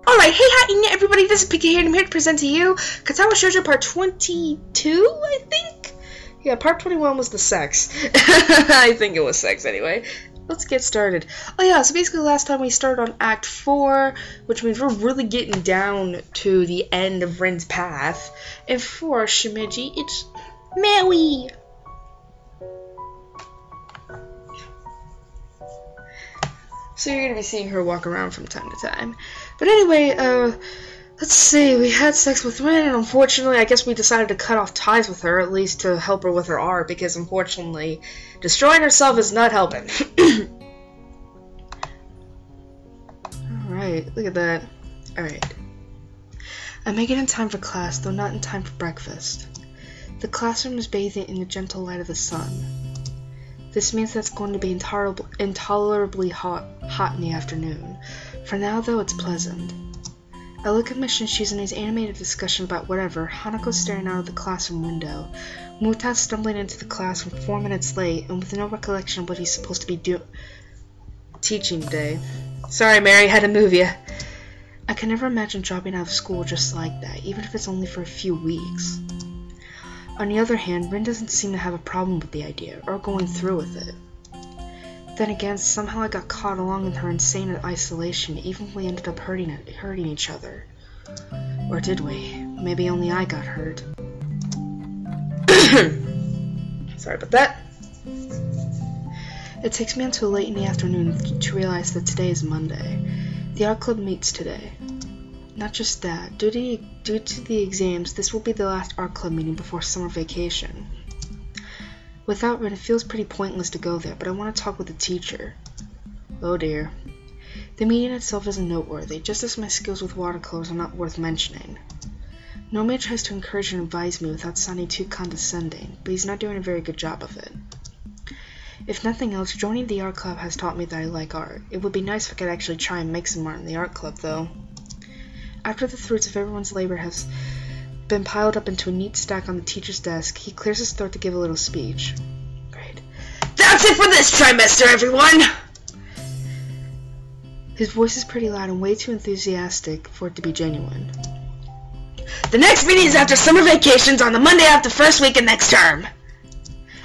Alright, hey, hi, everybody, this is Pika here, and I'm here to present to you Katawa Shoujo Part 22, I think? Yeah, Part 21 was the sex. I think it was sex, anyway. Let's get started. Oh yeah, so basically last time we started on Act 4, which means we're really getting down to the end of Rin's path. And for Shimiji, it's Maui! So you're gonna be seeing her walk around from time to time. But anyway, let's see, we had sex with Rin, and unfortunately, I guess we decided to cut off ties with her, at least to help her with her art, because unfortunately, destroying herself is not helping. Alright, look at that. Alright. I make it in time for class, though not in time for breakfast. The classroom is bathing in the gentle light of the sun. This means that it's going to be intolerably hot in the afternoon. For now, though, it's pleasant. I look at Mishinshizune's animated discussion about whatever, Hanako staring out of the classroom window, Muta stumbling into the classroom 4 minutes late, and with no recollection of what he's supposed to be teaching today. Sorry, Mary, had to move you. I can never imagine dropping out of school just like that, even if it's only for a few weeks. On the other hand, Rin doesn't seem to have a problem with the idea, or going through with it. Then again, somehow I got caught along in her insane isolation, even when we ended up hurting each other. Or did we? Maybe only I got hurt. Sorry about that. It takes me until late in the afternoon to realize that today is Monday. The art club meets today. Not just that, due to the exams, this will be the last art club meeting before summer vacation. Without Rin, it feels pretty pointless to go there, but I want to talk with the teacher. Oh dear. The meeting itself isn't noteworthy, just as my skills with watercolors are not worth mentioning. Nomia tries to encourage and advise me without sounding too condescending, but he's not doing a very good job of it. If nothing else, joining the art club has taught me that I like art. It would be nice if I could actually try and make some art in the art club, though. After the fruits of everyone's labor has been piled up into a neat stack on the teacher's desk, he clears his throat to give a little speech. Great. That's it for this trimester, everyone! His voice is pretty loud and way too enthusiastic for it to be genuine. The next meeting is after summer vacations on the Monday after first week of next term.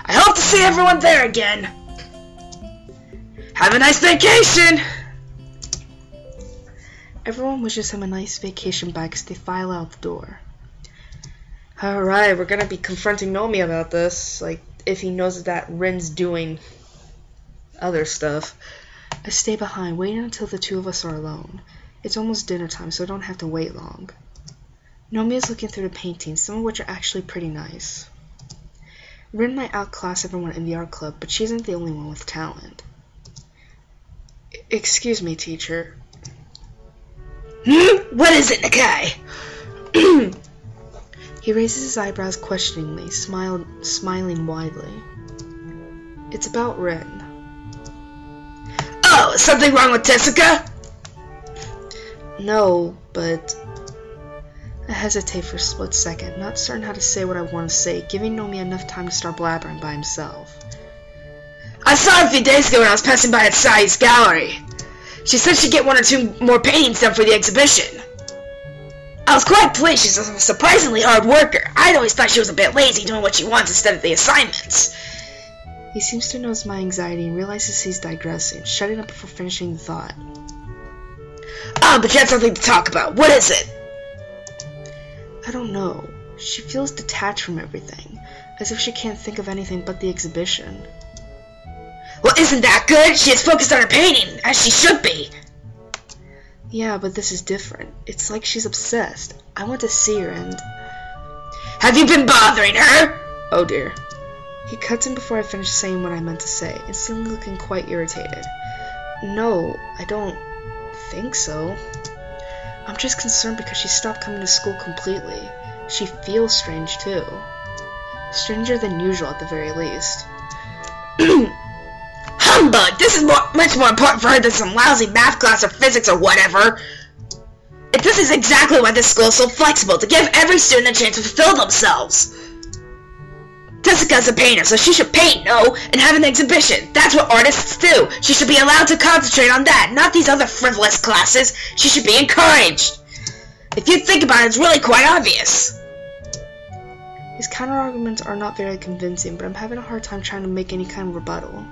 I hope to see everyone there again. Have a nice vacation! Everyone wishes him a nice vacation back as they file out the door. Alright, we're gonna be confronting Nomi about this, like, if he knows that Rin's doing other stuff. I stay behind, waiting until the two of us are alone. It's almost dinner time, so I don't have to wait long. Nomi is looking through the paintings, some of which are actually pretty nice. Rin might outclass everyone in the art club, but she isn't the only one with talent. Excuse me, teacher. What is it, Nakai? He raises his eyebrows questioningly, smiling widely. It's about Rin. Oh, is something wrong with Tezuka? No, but... I hesitate for a split second, not certain how to say what I want to say, giving Nomi enough time to start blabbering by himself. I saw her a few days ago when I was passing by at Sai's gallery. She said she'd get 1 or 2 more paintings done for the exhibition. I was quite pleased. She's a surprisingly hard worker. I'd always thought she was a bit lazy doing what she wants instead of the assignments. He seems to notice my anxiety and realizes he's digressing, shutting up before finishing the thought. Oh, but you had something to talk about. What is it? I don't know. She feels detached from everything, as if she can't think of anything but the exhibition. Well, isn't that good? She is focused on her painting, as she should be. Yeah, but this is different. It's like she's obsessed. I want to see her and... Have you been bothering her? Oh dear. He cuts in before I finish saying what I meant to say, instantly looking quite irritated. No, I don't think so. I'm just concerned because she stopped coming to school completely. She feels strange, too. Stranger than usual, at the very least. Humbug! This is much more important for her than some lousy math class or physics or whatever. And this is exactly why this school is so flexible, to give every student a chance to fulfill themselves. Tessica's a painter, so she should paint, no, and have an exhibition. That's what artists do. She should be allowed to concentrate on that, not these other frivolous classes. She should be encouraged. If you think about it, it's really quite obvious. His counter-arguments are not very convincing, but I'm having a hard time trying to make any kind of rebuttal.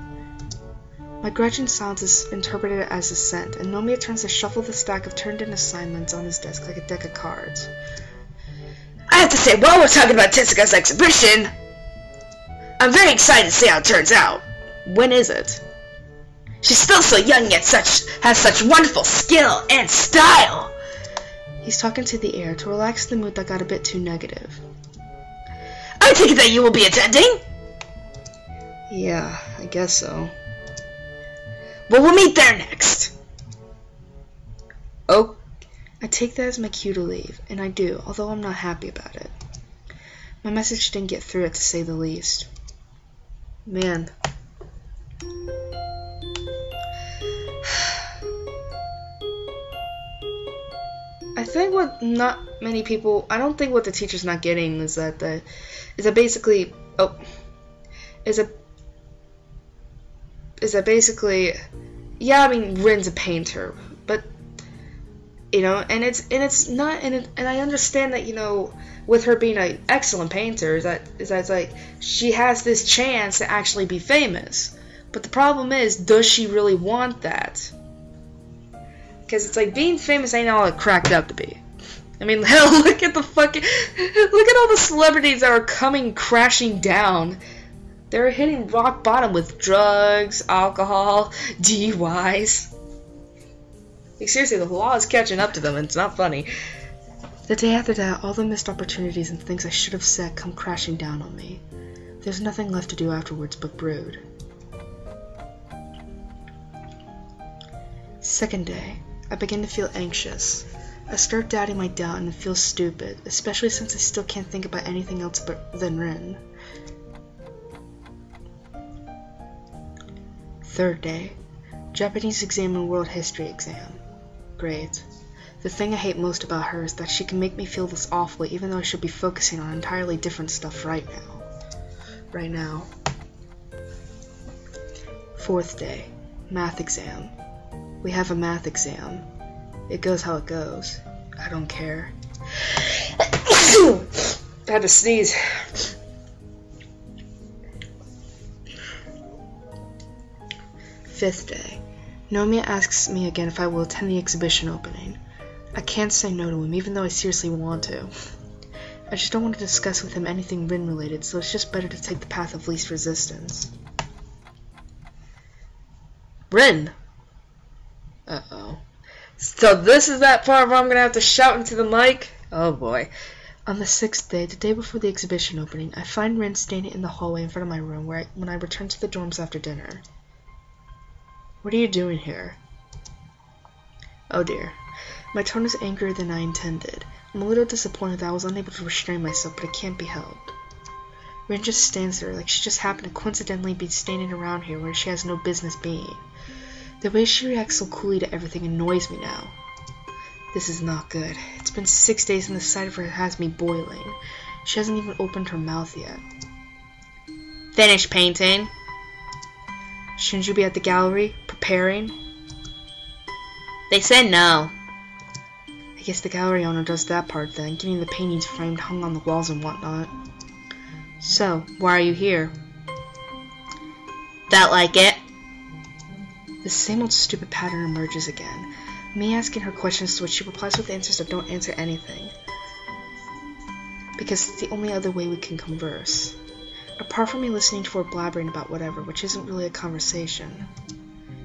My grudging silence is interpreted as assent, and Nomiya turns to shuffle the stack of turned-in assignments on his desk like a deck of cards. I have to say, while we're talking about Tessica's exhibition, I'm very excited to see how it turns out. When is it? She's still so young, yet has such wonderful skill and style. He's talking to the air to relax the mood that got a bit too negative. I take it that you will be attending? Yeah, I guess so. Well, we'll meet there next. Oh, I take that as my cue to leave, and I do, although I'm not happy about it. My message didn't get through, to say the least. Man. I think what not many people, I don't think what the teacher's not getting is that basically, yeah, I mean, Rin's a painter, but, you know, and I understand that, you know, with her being an excellent painter, is that it's like, she has this chance to actually be famous, but the problem is, does she really want that? Because it's like, being famous ain't all it cracked up to be. I mean, hell, look at all the celebrities that are coming crashing down. They're hitting rock bottom with drugs, alcohol, DUIs. Like, seriously, the law is catching up to them, and it's not funny. The day after that, all the missed opportunities and things I should have said come crashing down on me. There's nothing left to do afterwards but brood. Second day, I begin to feel anxious. I start doubting my doubt and feel stupid, especially since I still can't think about anything else than Rin. Third day, Japanese exam and world history exam. Great. The thing I hate most about her is that she can make me feel this awfully even though I should be focusing on entirely different stuff right now. Fourth day, math exam. We have a math exam. It goes how it goes. I don't care. I had to sneeze. Fifth day. Nomiya asks me again if I will attend the exhibition opening. I can't say no to him, even though I seriously want to. I just don't want to discuss with him anything Rin related, so it's just better to take the path of least resistance. Rin! Uh-oh. So this is that part where I'm gonna have to shout into the mic? Oh boy. On the sixth day, the day before the exhibition opening, I find Rin standing in the hallway in front of my room when I return to the dorms after dinner. What are you doing here? Oh dear. My tone is angrier than I intended. I'm a little disappointed that I was unable to restrain myself, but it can't be helped. Rin just stands there like she just happened to coincidentally be standing around here where she has no business being. The way she reacts so coolly to everything annoys me now. This is not good. It's been 6 days and the sight of her has me boiling. She hasn't even opened her mouth yet. Finish painting. Shouldn't you be at the gallery, preparing? They said no. I guess the gallery owner does that part then, getting the paintings framed, hung on the walls and whatnot. So, why are you here? Felt like it. The same old stupid pattern emerges again. Me asking her questions to which she replies with answers that don't answer anything. Because it's the only other way we can converse. Apart from me listening to her blabbering about whatever, which isn't really a conversation.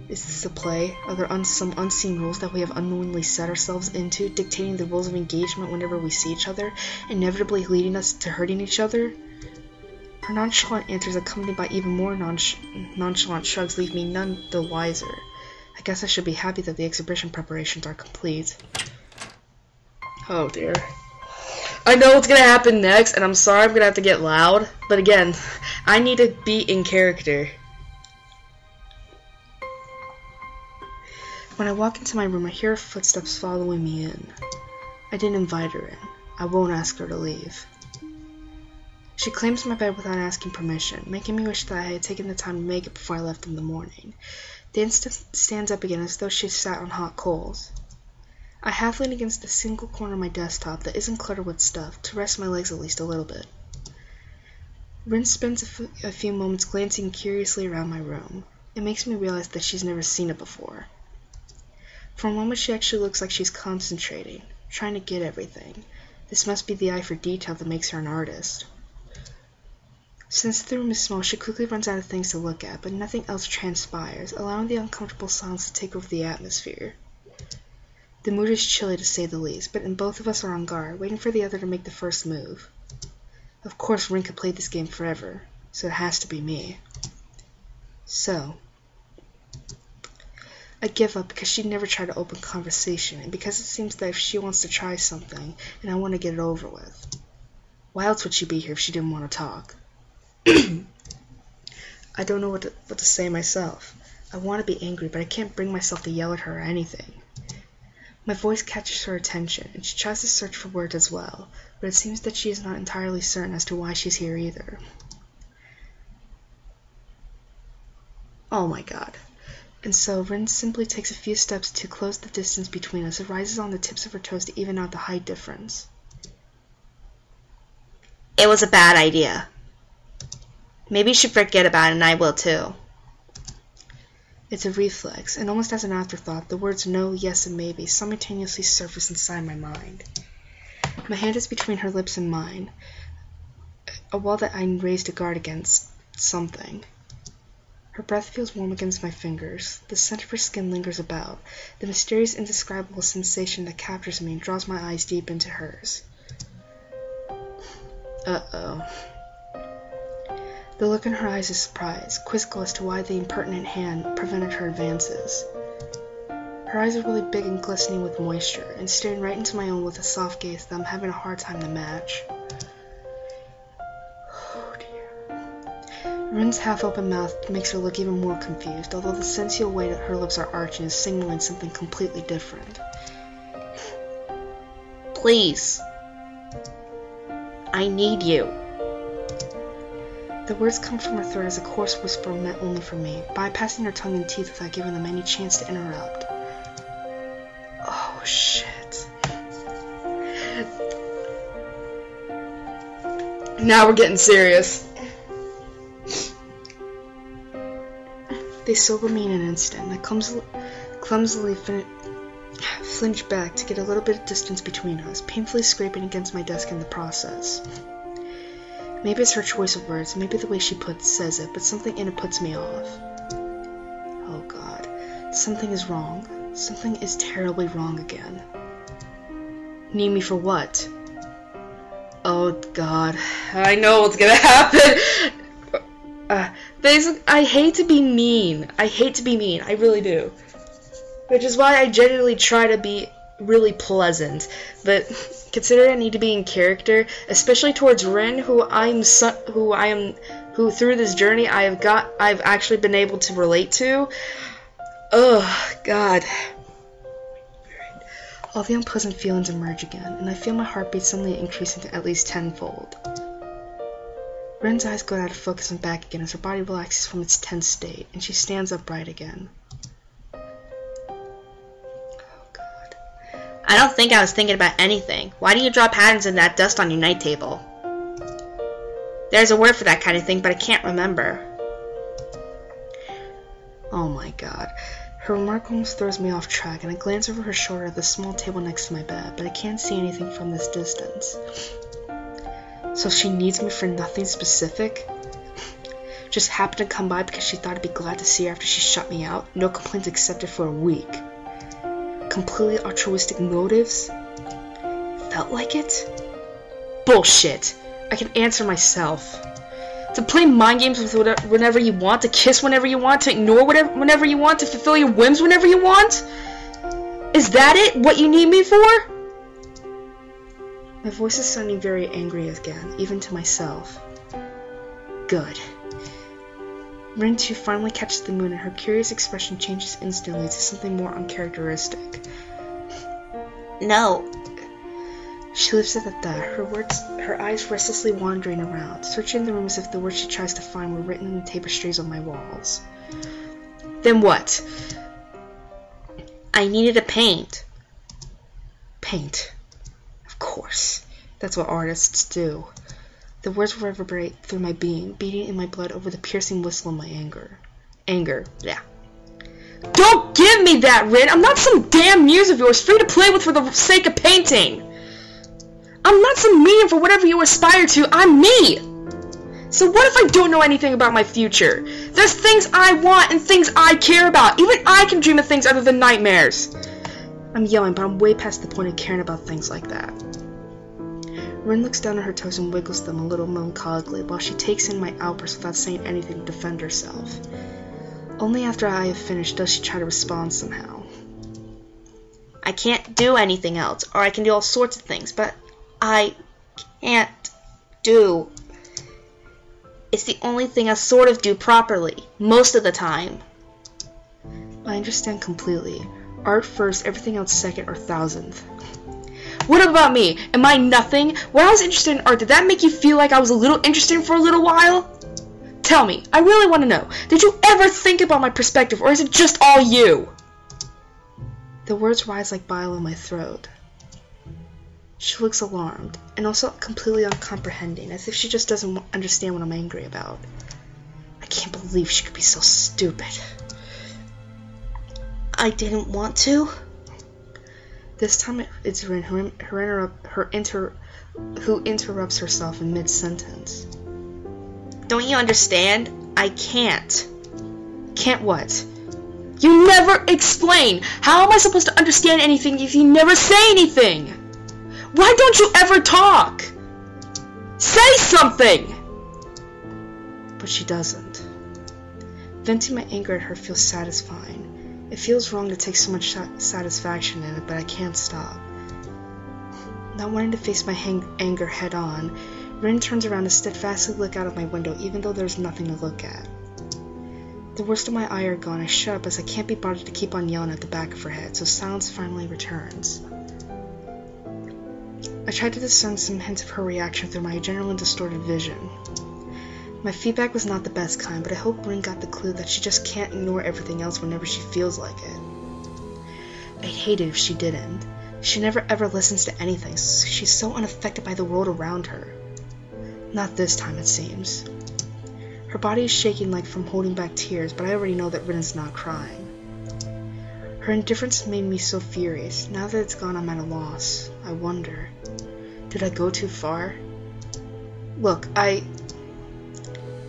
Is this a play? Are there some unseen rules that we have unknowingly set ourselves into, dictating the rules of engagement whenever we see each other, inevitably leading us to hurting each other? Her nonchalant answers, accompanied by even more nonchalant shrugs, leave me none the wiser. I guess I should be happy that the exhibition preparations are complete. Oh dear. I know what's gonna happen next, and I'm sorry I'm gonna have to get loud, but again, I need to be in character. When I walk into my room, I hear her footsteps following me in. I didn't invite her in. I won't ask her to leave. She claims my bed without asking permission, making me wish that I had taken the time to make it before I left in the morning. The instant stands up again as though she sat on hot coals. I half lean against the single corner of my desktop that isn't cluttered with stuff, to rest my legs at least a little bit. Rin spends a few moments glancing curiously around my room. It makes me realize that she's never seen it before. For a moment she actually looks like she's concentrating, trying to get everything. This must be the eye for detail that makes her an artist. Since the room is small, she quickly runs out of things to look at, but nothing else transpires, allowing the uncomfortable silence to take over the atmosphere. The mood is chilly to say the least, but both of us are on guard, waiting for the other to make the first move. Of course, Rin could play this game forever, so it has to be me. So, I give up because she'd never try to open conversation, and because it seems that if she wants to try something, and I want to get it over with. Why else would she be here if she didn't want to talk? I don't know what to say myself. I want to be angry, but I can't bring myself to yell at her or anything. My voice catches her attention, and she tries to search for words as well, but it seems that she is not entirely certain as to why she's here either. Oh my god. And so, Rin simply takes a few steps to close the distance between us and rises on the tips of her toes to even out the height difference. It was a bad idea. Maybe you should forget about it, and I will too. It's a reflex, and almost as an afterthought, the words no, yes, and maybe simultaneously surface inside my mind. My hand is between her lips and mine, a wall that I raised to guard against something. Her breath feels warm against my fingers. The scent of her skin lingers about, the mysterious, indescribable sensation that captures me and draws my eyes deep into hers. Uh-oh. The look in her eyes is surprise, quizzical as to why the impertinent hand prevented her advances. Her eyes are really big and glistening with moisture, and staring right into my own with a soft gaze that I'm having a hard time to match. Oh dear. Rin's half-open mouth makes her look even more confused, although the sensual way that her lips are arching is signaling something completely different. Please. I need you. The words come from her throat as a coarse whisper meant only for me, bypassing her tongue and teeth without giving them any chance to interrupt. Oh, shit. Now we're getting serious. They sober me in an instant, and I clumsily flinch back to get a little bit of distance between us, painfully scraping against my desk in the process. Maybe it's her choice of words, maybe the way she says it, but something in it puts me off. Oh god. Something is wrong. Something is terribly wrong again. Need me for what? Oh god. I know what's gonna happen! Basically, I hate to be mean. I really do. Which is why I genuinely try to be really pleasant, but considering I need to be in character, especially towards Rin, who through this journey I've actually been able to relate to. Oh god. All the unpleasant feelings emerge again, and I feel my heartbeat suddenly increasing to at least tenfold. Rin's eyes go out of focus and back again as her body relaxes from its tense state, and she stands upright again. I don't think I was thinking about anything. Why do you draw patterns in that dust on your night table? There's a word for that kind of thing, but I can't remember. Oh my god. Her remark almost throws me off track, and I glance over her shoulder at the small table next to my bed, but I can't see anything from this distance. So she needs me for nothing specific? Just happened to come by because she thought I'd be glad to see her after she shut me out? No complaints accepted for a week. Completely altruistic motives? Felt like it? Bullshit. I can answer myself. To play mind games with whenever you want, to kiss whenever you want, to ignore whenever you want, to fulfill your whims whenever you want? Is that it? What you need me for? My voice is sounding very angry again, even to myself. Good. Rin too finally catches the moon, and her curious expression changes instantly to something more uncharacteristic. No. She lifts it at that, her eyes restlessly wandering around, searching the room as if the words she tries to find were written in the tapestries on my walls. Then what? I needed to paint. Paint. Of course. That's what artists do. The words reverberate through my being, beating in my blood over the piercing whistle of my anger. Anger, yeah. Don't give me that, Rin! I'm not some damn muse of yours, free to play with for the sake of painting! I'm not some medium for whatever you aspire to, I'm me! So what if I don't know anything about my future? There's things I want and things I care about. Even I can dream of things other than nightmares. I'm yelling, but I'm way past the point of caring about things like that. Rin looks down at her toes and wiggles them a little melancholically while she takes in my outburst without saying anything to defend herself. Only after I have finished does she try to respond somehow. I can't do anything else, or I can do all sorts of things, but I can't do. It's the only thing I sort of do properly, most of the time. I understand completely. Art first, everything else second or thousandth. What about me? Am I nothing? When I was interested in art, did that make you feel like I was a little interesting for a little while? Tell me, I really want to know. Did you ever think about my perspective, or is it just all you? The words rise like bile in my throat. She looks alarmed, and also completely uncomprehending, as if she just doesn't understand what I'm angry about. I can't believe she could be so stupid. I didn't want to. This time it's Rin who interrupts herself in mid-sentence. Don't you understand? I can't. Can't what? You never explain! How am I supposed to understand anything if you never say anything? Why don't you ever talk? Say something! But she doesn't. Venting my anger at her feels satisfying. It feels wrong to take so much satisfaction in it, but I can't stop. Not wanting to face my anger head on, Rin turns around to steadfastly look out of my window even though there's nothing to look at. The worst of my ire gone, I shut up as I can't be bothered to keep on yelling at the back of her head, so silence finally returns. I tried to discern some hints of her reaction through my adrenaline distorted vision. My feedback was not the best kind, but I hope Rin got the clue that she just can't ignore everything else whenever she feels like it. I'd hate it if she didn't. She never ever listens to anything. She's so unaffected by the world around her. Not this time, it seems. Her body is shaking like from holding back tears, but I already know that Rin's not crying. Her indifference made me so furious. Now that it's gone, I'm at a loss. I wonder, did I go too far? Look,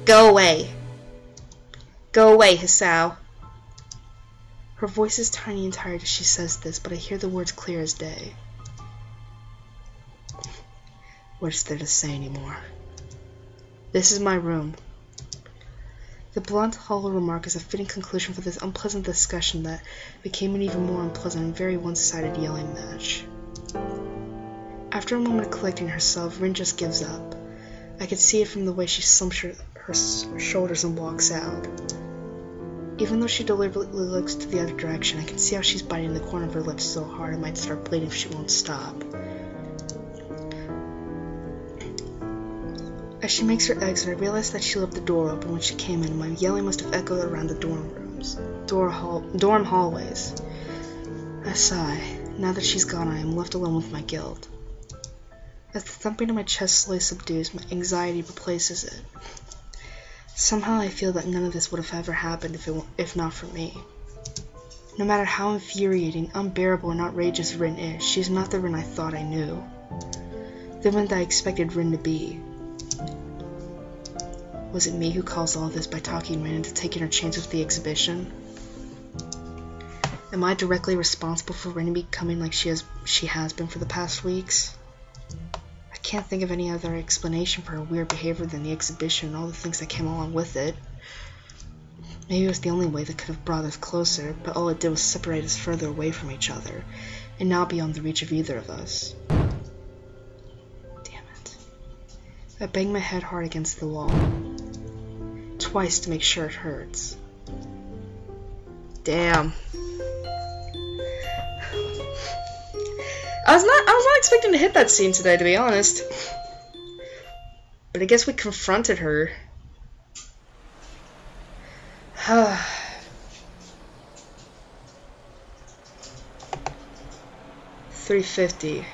Go away. Go away, Hisao. Her voice is tiny and tired as she says this, but I hear the words clear as day. What's there to say anymore? This is my room. The blunt, hollow remark is a fitting conclusion for this unpleasant discussion that became an even more unpleasant and very one-sided yelling match. After a moment of collecting herself, Rin just gives up. I could see it from the way she slumps her shoulders and walks out. Even though she deliberately looks to the other direction, I can see how she's biting the corner of her lips so hard it might start bleeding if she won't stop. As she makes her exit, I realize that she left the door open when she came in, and my yelling must have echoed around the dorm hallways. I sigh. Now that she's gone, I am left alone with my guilt. As the thumping of my chest slowly subdues, my anxiety replaces it. Somehow I feel that none of this would have ever happened if not for me. No matter how infuriating, unbearable, and outrageous Rin is, she is not the Rin I thought I knew. The Rin that I expected Rin to be. Was it me who caused all this by talking Rin into taking her chance with the exhibition? Am I directly responsible for Rin becoming like she has been for the past weeks? I can't think of any other explanation for her weird behavior than the exhibition and all the things that came along with it. Maybe it was the only way that could have brought us closer, but all it did was separate us further away from each other, and now beyond the reach of either of us. Damn it. I bang my head hard against the wall. Twice to make sure it hurts. Damn. I was not expecting to hit that scene today, to be honest. But I guess we confronted her. 3:50.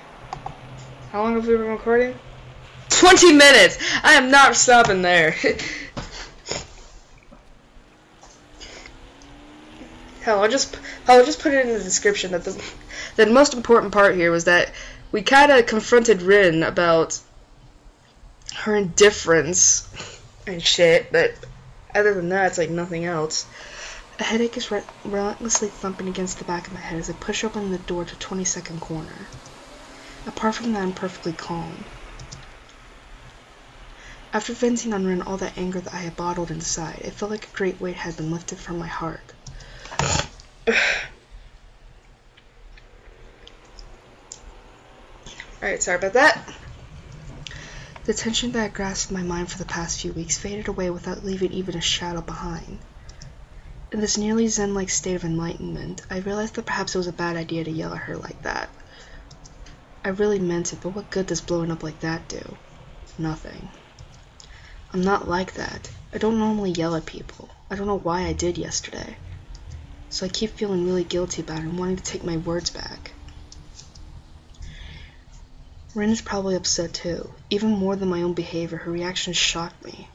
How long have we been recording? 20 minutes! I am not stopping there. Hell, I'll just put it in the description that the most important part here was that we kind of confronted Rin about her indifference and shit, but other than that, it's like nothing else. A headache is relentlessly thumping against the back of my head as I push open the door to 22nd corner. Apart from that, I'm perfectly calm. After venting on Rin all that anger that I had bottled inside, it felt like a great weight had been lifted from my heart. Alright, sorry about that. The tension that had grasped my mind for the past few weeks faded away without leaving even a shadow behind. In this nearly zen-like state of enlightenment, I realized that perhaps it was a bad idea to yell at her like that. I really meant it, but what good does blowing up like that do? Nothing. I'm not like that. I don't normally yell at people. I don't know why I did yesterday. So I keep feeling really guilty about it and wanting to take my words back. Rin is probably upset too. Even more than my own behavior, her reaction shocked me.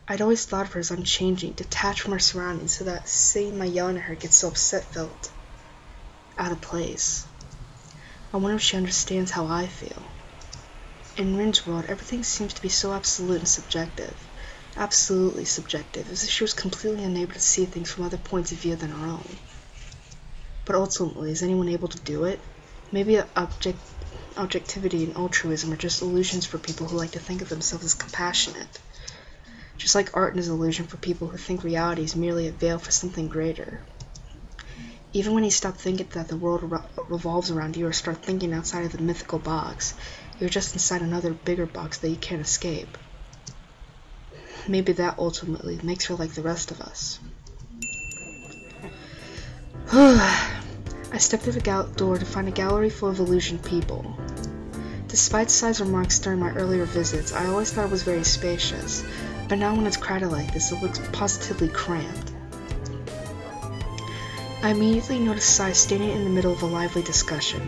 I'd always thought of her as unchanging, detached from her surroundings, so that seeing my yelling at her get so upset felt out of place. I wonder if she understands how I feel. In Rin's world, everything seems to be so absolute and subjective. Absolutely subjective, as if she was completely unable to see things from other points of view than her own. But ultimately, is anyone able to do it? Maybe objectivity and altruism are just illusions for people who like to think of themselves as compassionate. Just like art is an illusion for people who think reality is merely a veil for something greater. Even when you stop thinking that the world revolves around you or start thinking outside of the mythical box, you're just inside another bigger box that you can't escape. Maybe that ultimately makes her like the rest of us. I stepped through the door to find a gallery full of illusioned people. Despite Sai's remarks during my earlier visits, I always thought it was very spacious, but now when it's crowded like this, it looks positively cramped. I immediately noticed Sai standing in the middle of a lively discussion,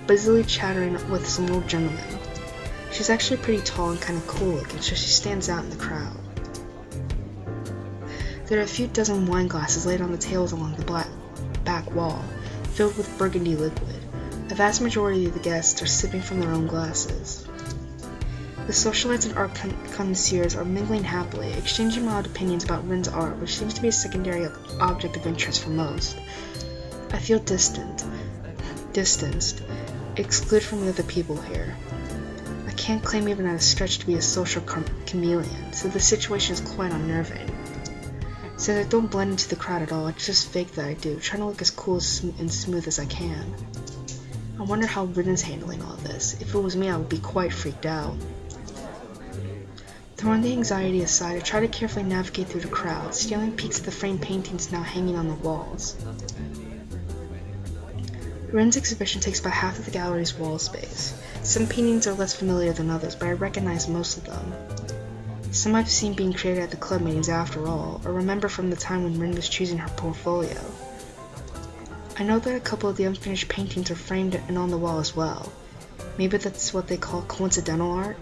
busily chattering with some old gentleman. She's actually pretty tall and kind of cool looking, so she stands out in the crowd. There are a few dozen wine glasses laid on the tables along the back wall, filled with burgundy liquid. The vast majority of the guests are sipping from their own glasses. The socialites and art connoisseurs are mingling happily, exchanging mild opinions about Rin's art, which seems to be a secondary object of interest for most. I feel distanced, excluded from the other people here. I can't claim even at a stretch to be a social chameleon, so the situation is quite unnerving. Since I don't blend into the crowd at all, it's just fake that I do, trying to look as cool and smooth as I can. I wonder how Rin is handling all this. If it was me, I would be quite freaked out. Throwing the anxiety aside, I try to carefully navigate through the crowd, stealing peeks at the framed paintings now hanging on the walls. Rin's exhibition takes about half of the gallery's wall space. Some paintings are less familiar than others, but I recognize most of them. Some I've seen being created at the club meetings after all, or remember from the time when Rin was choosing her portfolio. I know that a couple of the unfinished paintings are framed and on the wall as well. Maybe that's what they call coincidental art?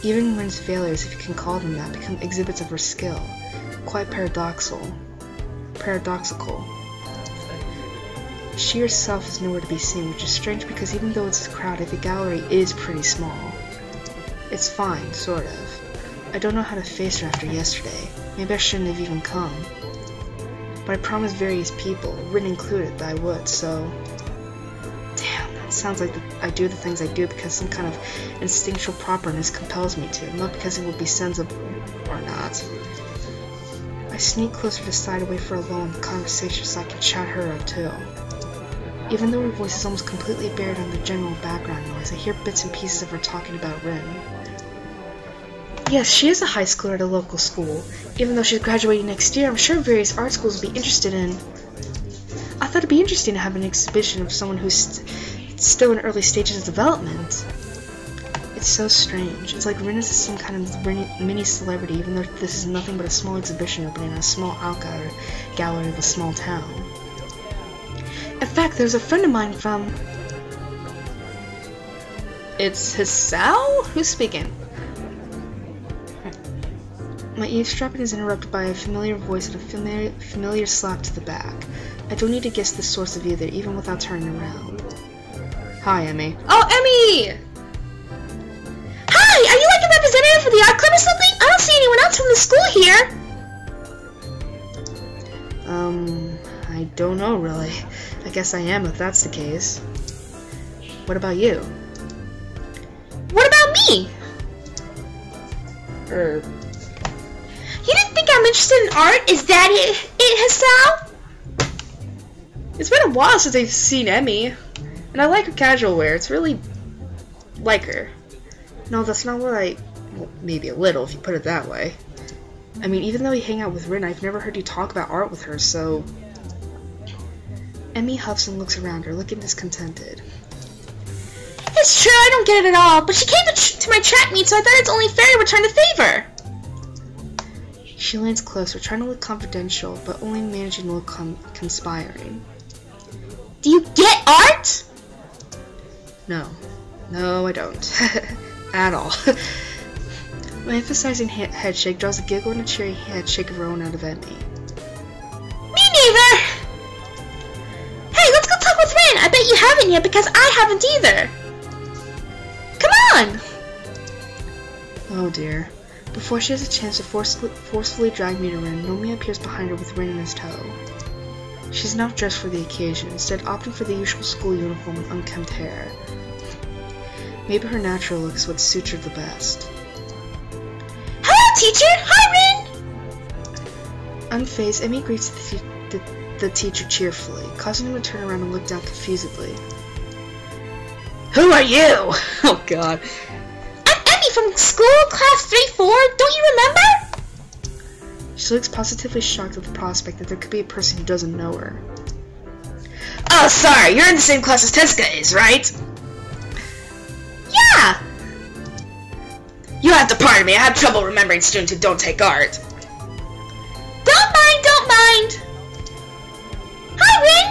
Even Rin's failures, if you can call them that, become exhibits of her skill. Quite paradoxical. She herself is nowhere to be seen, which is strange because even though it's crowded, the gallery is pretty small. It's fine, sort of. I don't know how to face her after yesterday. Maybe I shouldn't have even come. But I promised various people, Rin included, that I would, so... Damn, that sounds like I do the things I do because some kind of instinctual properness compels me to, not because it would be sensible or not. I sneak closer to Sai to wait for a lull in the conversation so I can chat her up too. Even though her voice is almost completely buried under general background noise, I hear bits and pieces of her talking about Rin. Yes, she is a high schooler at a local school. Even though she's graduating next year, I'm sure various art schools will be interested in... I thought it'd be interesting to have an exhibition of someone who's still in early stages of development. It's so strange. It's like Rin is some kind of mini celebrity, even though this is nothing but a small exhibition opening in a small art gallery of a small town. In fact, there's a friend of mine from... It's Hisao? Who's speaking? My eavesdropping is interrupted by a familiar voice and a familiar slap to the back. I don't need to guess the source of either, even without turning around. Hi, Emmy. Oh, Emmy! Hi! Are you like a representative for the art club or something? I don't see anyone else from the school here. I don't know, really. I guess I am, if that's the case. What about you? What about me? You didn't think I'm interested in art? Is that it, Hisao? It's been a while since I've seen Emmy. And I like her casual wear. It's really... like her. No, that's not what I... Well, maybe a little, if you put it that way. I mean, even though you hang out with Rin, I've never heard you talk about art with her, so... Emmy huffs and looks around her, looking discontented. It's true, I don't get it at all, but she came to my track meet, so I thought it's only fair to return the favor. She leans closer, trying to look confidential, but only managing to look conspiring. Do you get art? No. No, I don't. At all. My emphasizing head shake draws a giggle and a cheery head shake of her own out of Emmy. Me neither! Hey, let's go talk with Rin! I bet you haven't yet because I haven't either! Come on! Oh dear. Before she has a chance to forcefully drag me to Rin, Nomi appears behind her with Rin in his tow. She's not dressed for the occasion, instead opting for the usual school uniform with unkempt hair. Maybe her natural look is what suits her the best. Hello, teacher! Hi, Rin! Unfazed, Emmy greets the teacher cheerfully, causing him to turn around and look down confusedly. Who are you? Oh god. I'm Emmy from school, class 3-4. Don't you remember? She looks positively shocked at the prospect that there could be a person who doesn't know her. Oh, sorry, you're in the same class as Tezuka is, right? Yeah! You have to pardon me, I have trouble remembering students who don't take art. Don't mind, don't mind! Hi, Rin!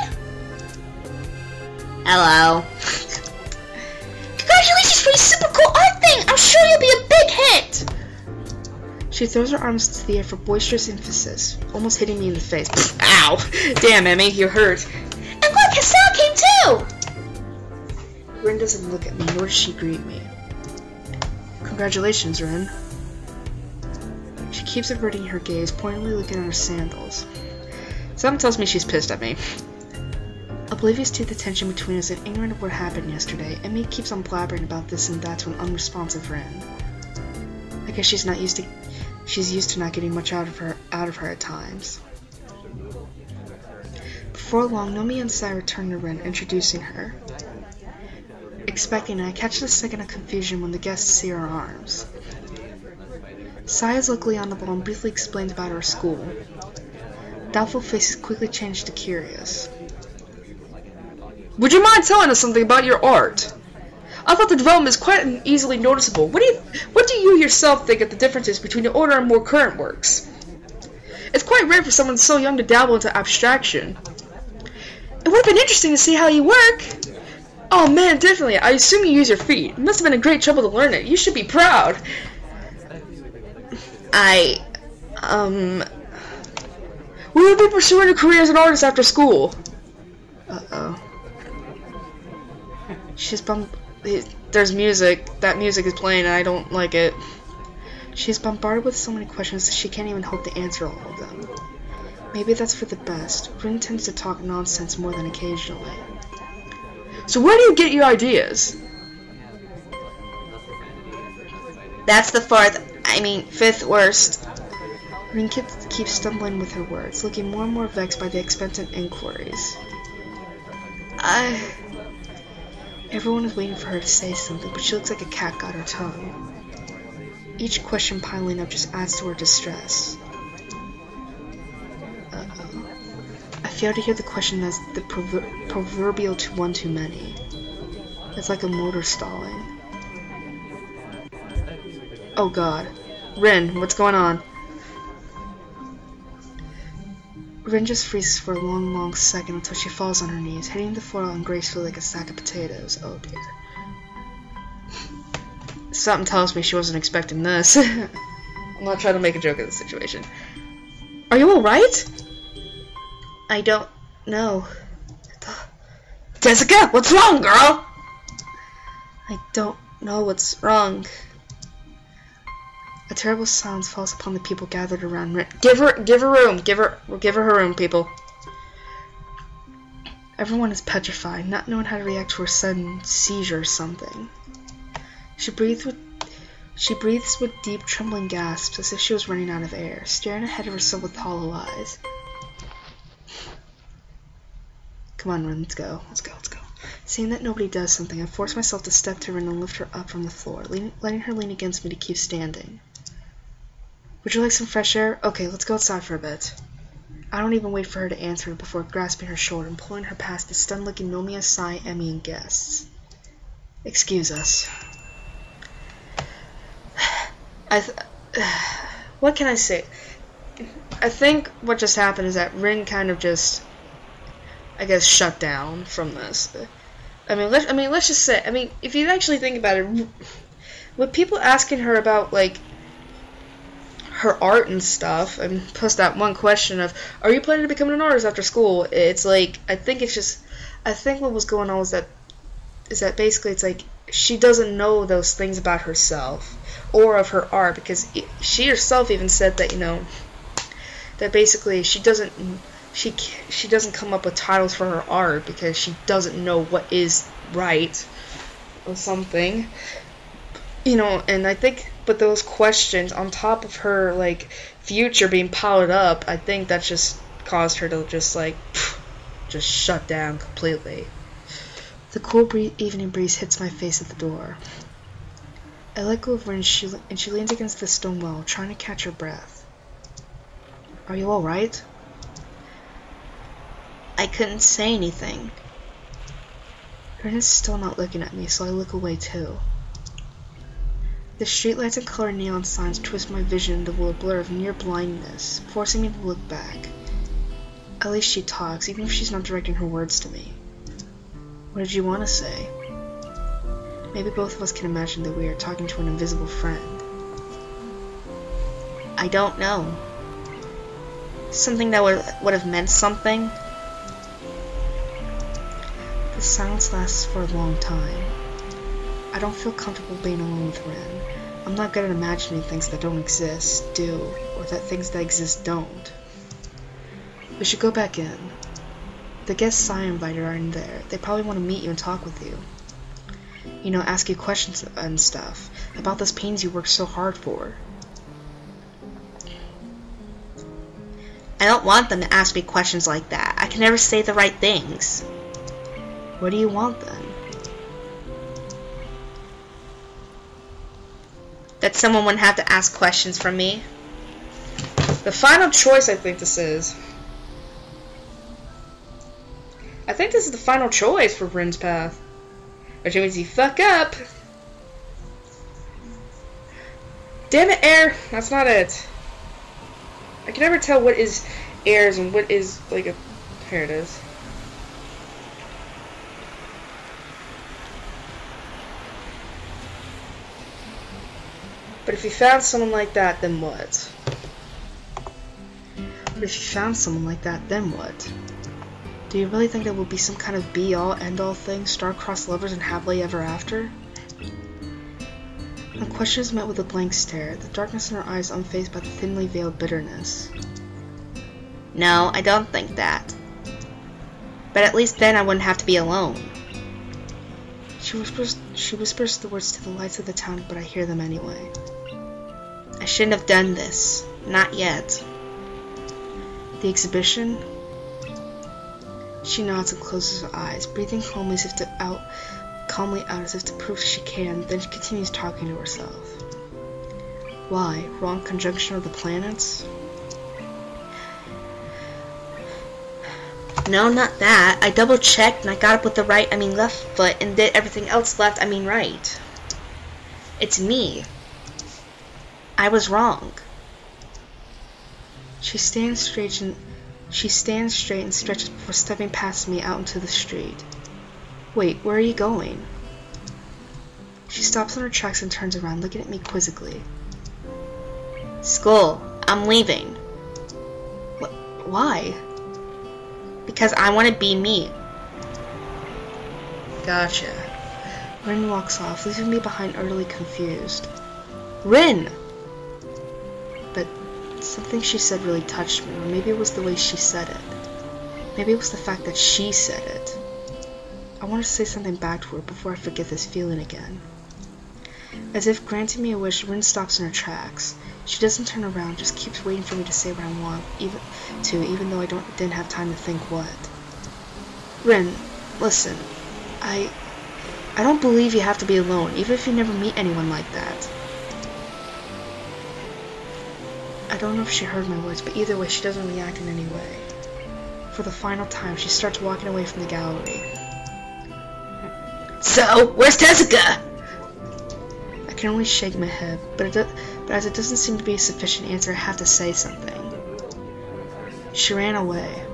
Hello. Congratulations for your super cool art thing! I'm sure you'll be a big hit! She throws her arms into the air for boisterous emphasis, almost hitting me in the face. Ow! Damn, Emmy, you hurt. And look, Hisao came too! Rin doesn't look at me, nor does she greet me. Congratulations, Rin. She keeps averting her gaze, pointedly looking at her sandals. Something tells me she's pissed at me. Oblivious to the tension between us and ignorant of what happened yesterday, Emmy keeps on blabbering about this and that to an unresponsive Rin. I guess she's used to not getting much out of her at times. Before long, Nomi and Sai return to Rin, introducing her. Expecting it, I catch the second of confusion when the guests see her arms. Sai is luckily on the ball and briefly explains about her school. Doubtful faces quickly change to curious. Would you mind telling us something about your art? I thought the development is quite easily noticeable. What do you yourself think of the differences between the older and more current works? It's quite rare for someone so young to dabble into abstraction. It would have been interesting to see how you work. Oh man, definitely. I assume you use your feet. It must have been a great trouble to learn it. You should be proud. Will you be pursuing a career as an artist after school? Uh-oh. She's there's music. That music is playing and I don't like it. She's bombarded with so many questions that she can't even hope to answer all of them. Maybe that's for the best. Rin tends to talk nonsense more than occasionally. So where do you get your ideas? That's the fifth worst. Rin keeps stumbling with her words, looking more and more vexed by the expectant inquiries. Everyone is waiting for her to say something, but she looks like a cat got her tongue. Each question piling up just adds to her distress. Uh-oh. I fail to hear the question as the proverbial one too many. It's like a motor stalling. Oh god. Rin, what's going on? Rin just freezes for a long second until she falls on her knees, hitting the floor ungracefully like a sack of potatoes. Oh dear. Something tells me she wasn't expecting this. I'm not trying to make a joke of the situation. Are you alright? I don't know. Jessica, what's wrong, girl? I don't know what's wrong. A terrible silence falls upon the people gathered around Rin. Give her room. Give her her room, people. Everyone is petrified, not knowing how to react to her sudden seizure or something. She breathes with deep, trembling gasps, as if she was running out of air, staring ahead of herself with hollow eyes. Come on, Rin, let's go. Seeing that nobody does something, I force myself to step to Rin and lift her up from the floor, letting her lean against me to keep standing. Would you like some fresh air? Okay, let's go outside for a bit. I don't even wait for her to answer before grasping her shoulder and pulling her past the stunned-looking Nomiya, Sai, Emmy, and guests. Excuse us. What can I say? I think what just happened is that Rin kind of just, I guess, shut down from this. Let's just say, if you actually think about it, with people asking her about, like, her art and stuff, and plus that one question of, are you planning to become an artist after school? It's like, I think what was going on is that basically it's like, she doesn't know those things about herself, or of her art, because she herself even said that, that basically she doesn't come up with titles for her art because she doesn't know what is right, or something. And I think, but those questions, on top of her, like, future being piled up, I think that just caused her to just, like, just shut down completely. The cool evening breeze hits my face at the door. I let go of her and she leans against the stone wall, trying to catch her breath. Are you alright? I couldn't say anything. Rin is still not looking at me, so I look away too. The streetlights and colored neon signs twist my vision into a blur of near blindness, forcing me to look back. At least she talks, even if she's not directing her words to me. What did you want to say? Maybe both of us can imagine that we are talking to an invisible friend. I don't know. Something that would have meant something. The silence lasts for a long time. I don't feel comfortable being alone with Rin. I'm not good at imagining things that don't exist, do, or that things that exist don't. We should go back in. The guests I invited are in there. They probably want to meet you and talk with you. Ask you questions and stuff about those paintings you worked so hard for. I don't want them to ask me questions like that. I can never say the right things. What do you want then? That someone wouldn't have to ask questions from me. The final choice, I think this is. I think this is the final choice for Rin's path. Which means you fuck up. Damn it, air. That's not it. I can never tell what is airs and what is, like, a... Here it is. But if you found someone like that, then what? But if you found someone like that, then what? Do you really think there will be some kind of be-all, end-all thing, star-crossed lovers and happily ever after? My question is met with a blank stare, the darkness in her eyes unfazed by the thinly veiled bitterness. No, I don't think that. But at least then I wouldn't have to be alone. She whispers the words to the lights of the town, but I hear them anyway. I shouldn't have done this. Not yet. The exhibition? She nods and closes her eyes, breathing calmly as if to prove she can, then she continues talking to herself. Why? Wrong conjunction of the planets? No, not that. I double-checked and I got up with the left foot and did everything else left, right. It's me. I was wrong. She stands straight and stretches before stepping past me out into the street. Wait, where are you going? She stops in her tracks and turns around, looking at me quizzically. School. I'm leaving. Why? Because I want to be me. Gotcha. Rin walks off, leaving me behind utterly confused. Rin! But something she said really touched me, or maybe it was the way she said it. Maybe it was the fact that she said it. I wanted to say something back to her before I forget this feeling again. As if granting me a wish, Rin stops in her tracks. She doesn't turn around, just keeps waiting for me to say what I want, even though I didn't have time to think what. Rin, listen, I don't believe you have to be alone, even if you never meet anyone like that. I don't know if she heard my words, but either way, she doesn't react in any way. For the final time, she starts walking away from the gallery. So, where's Tezuka? I can only shake my head, but as it doesn't seem to be a sufficient answer, I have to say something. She ran away.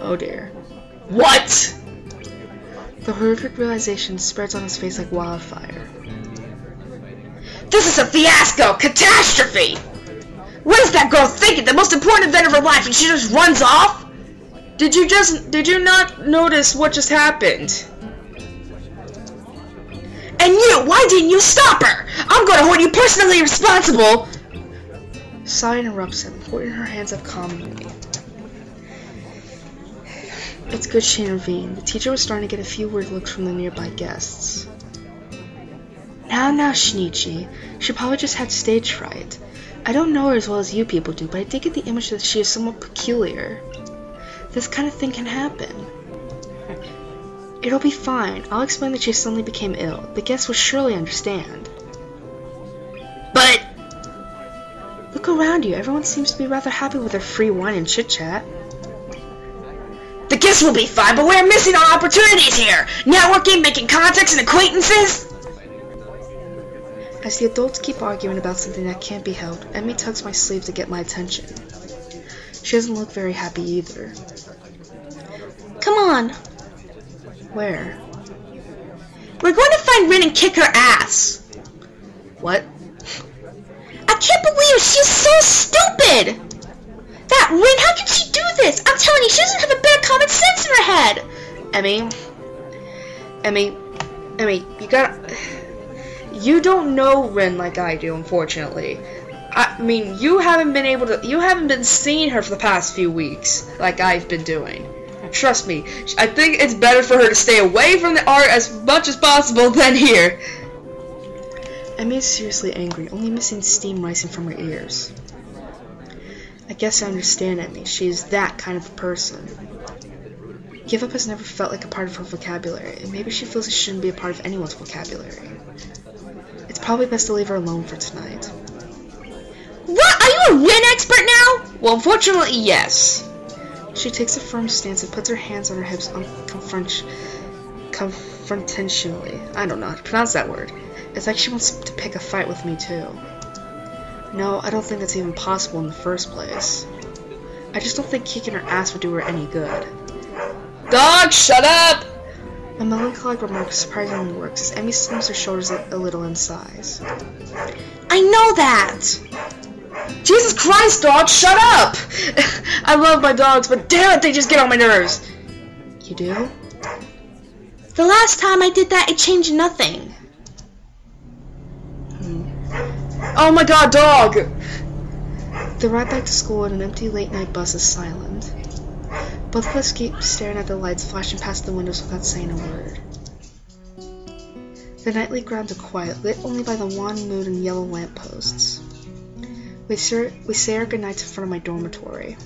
Oh dear. What? The horrific realization spreads on his face like wildfire. This is a fiasco! Catastrophe! What is that girl thinking? The most important event of her life, and she just runs off? Did you not notice what just happened? And you, why didn't you stop her? I'm going to hold you personally responsible. Sai interrupts him, holding her hands up calmly. It's good she intervened. The teacher was starting to get a few weird looks from the nearby guests. Now, Shinichi. She probably just had stage fright. I don't know her as well as you people do, but I did get the image that she is somewhat peculiar. This kind of thing can happen. It'll be fine. I'll explain that she suddenly became ill. The guests will surely understand. But... Look around you. Everyone seems to be rather happy with their free wine and chit-chat. The guests will be fine, but we're missing our opportunities here! Networking, making contacts and acquaintances! As the adults keep arguing about something that can't be helped, Emmy tugs my sleeve to get my attention. She doesn't look very happy either. Come on. Where? We're going to find Rin and kick her ass. What? I can't believe she's so stupid! That Rin, how can she do this? I'm telling you, she doesn't have a bit of common sense in her head! Emmy, you don't know Rin like I do, unfortunately. I mean, you haven't been seeing her for the past few weeks, like I've been doing. Trust me, I think it's better for her to stay away from the art as much as possible than here. Emmy is seriously angry, only missing steam rising from her ears. I guess I understand Emmy. She is that kind of a person. Give up has never felt like a part of her vocabulary, and maybe she feels it shouldn't be a part of anyone's vocabulary. It's probably best to leave her alone for tonight. What? Are you a Rin expert now? Well, unfortunately, yes. She takes a firm stance and puts her hands on her hips confrontationally. I don't know how to pronounce that word. It's like she wants to pick a fight with me, too. No, I don't think that's even possible in the first place. I just don't think kicking her ass would do her any good. Dog, shut up! My melancholic remark surprisingly works as Emmy slims her shoulders a little in size. I know that! Jesus Christ, dog, shut up! I love my dogs, but damn it, they just get on my nerves. You do? The last time I did that, it changed nothing. Oh my god, dog! The ride back to school in an empty late-night bus is silent. Both of us keep staring at the lights flashing past the windows without saying a word. The nightly grounds are quiet, lit only by the wan moon and yellow lampposts. We say our goodnights in front of my dormitory.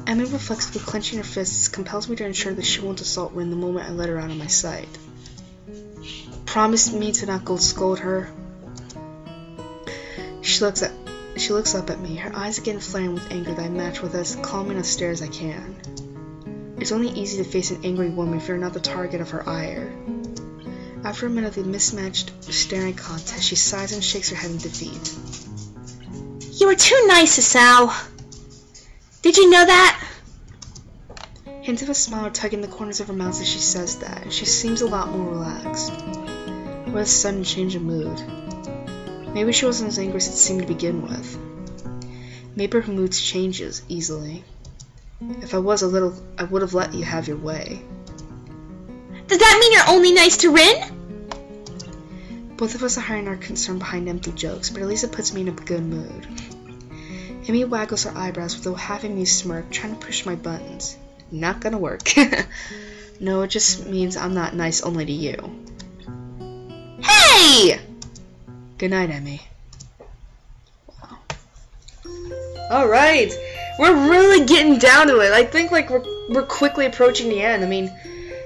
Emmy, reflexively clenching her fists, compels me to ensure that she won't assault Rin the moment I let her out of my sight. Promise me to not go scold her. She looks up at me, her eyes again flaring with anger that I match with as calm and austere as I can. It's only easy to face an angry woman if you're not the target of her ire. After a minute of the mismatched staring contest, she sighs and shakes her head in defeat. You were too nice, Asao. Did you know that? Hints of a smile are tugging the corners of her mouth as she says that. She seems a lot more relaxed. What a sudden change of mood. Maybe she wasn't as angry as it seemed to begin with. Maybe her mood changes easily. If I was a little, I would have let you have your way. Does that mean you're only nice to Rin? Both of us are hiding our concern behind empty jokes, but at least it puts me in a good mood. Amy waggles her eyebrows with a half-amused smirk, trying to push my buttons. Not gonna work. No, it just means I'm not nice only to you. Hey! Good night, Emmy. Wow. Alright! We're really getting down to it. I think like we're quickly approaching the end. I mean,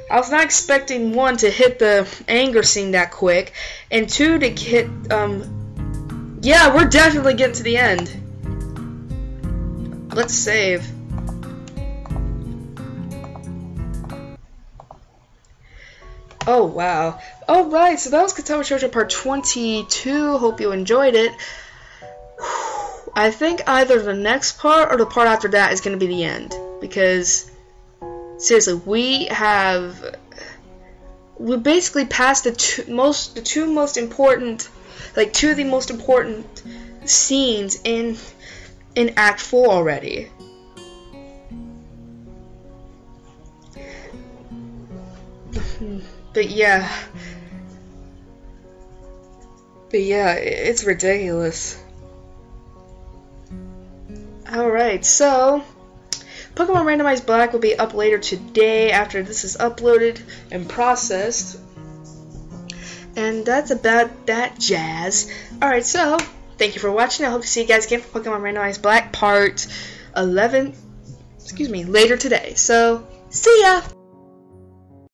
I was not expecting, one, to hit the anger scene that quick, and two, to hit, yeah, we're definitely getting to the end. Let's save. Oh, wow. Alright, so that was Katawa Shoujo part 22. Hope you enjoyed it. I think either the next part or the part after that is going to be the end. Because, seriously, we basically passed the two most important scenes in Act 4 already. But yeah, it's ridiculous. Alright, so Pokemon Randomized Black will be up later today after this is uploaded and processed. And that's about that jazz. Alright, so thank you for watching. I hope to see you guys again for Pokemon Randomized Black part 11, later today. So, see ya!